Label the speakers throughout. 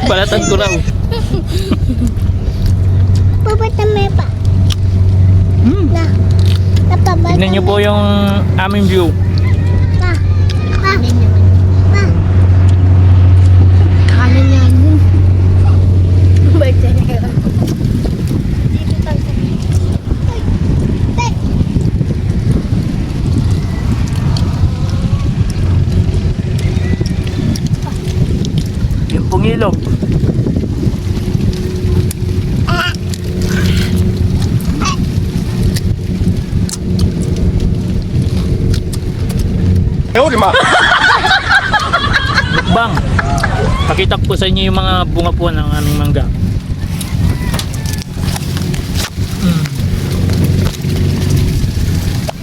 Speaker 1: Balatan ko raw.
Speaker 2: Papatame pa. Na. Napabata.
Speaker 1: Tignan nyo po yung aming view.
Speaker 2: Na. Pa. Pa.
Speaker 3: Kanan yan. Ba't yan?
Speaker 2: Dito tayo. Tay.
Speaker 1: Yung pong ilog. Bang! Pakita ko po sa inyo yung mga bunga po ng aming mangga.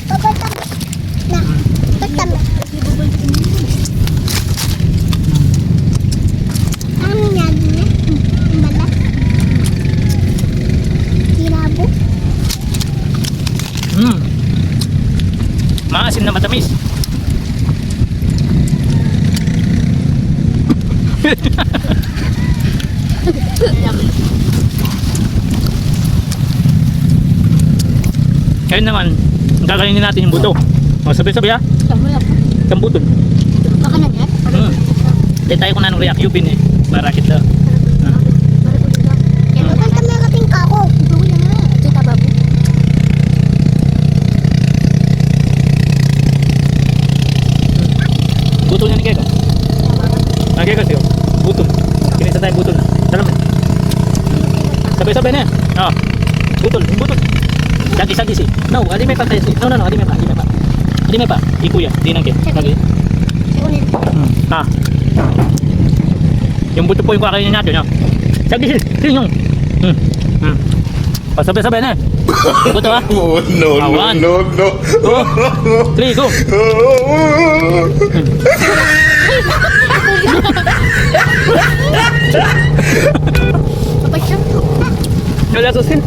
Speaker 2: Papatame. Na. Papatame. Ano yan na? Balat. Kirabo.
Speaker 1: Maasim na matamis. Ngayon naman, kakainin natin yung buto. O, sabi-sabi ha?
Speaker 3: Tama lang.
Speaker 1: Isang butol.
Speaker 3: Makanan yan?
Speaker 1: Hindi tayo kung anong react yubin eh. Marakit daw.
Speaker 2: Papatame kaping kako.
Speaker 3: Bawi na nga. Kita babu.
Speaker 1: Butol niya ni Keko. Kaya kasi oh. Butol. Kinisa tayo butol na. Salam na. Sabay-sabay na yan. Oo. Butol. Yung butol. Sagi-sagi si. No, adi may pa tayo si. No, adi may pa. Adi may pa. Adi may pa. Ikuya. Di nang ke. Lagi.
Speaker 3: Siunin.
Speaker 1: Ha. Yung buto po yung kakainin natin. Sagi si. Sino yung. Pasabay-sabay na. Buto ha.
Speaker 4: Oh, no,
Speaker 1: One.
Speaker 4: no, no, no.
Speaker 1: 2, 3, go.
Speaker 3: Kapag siya.
Speaker 1: Wala susin.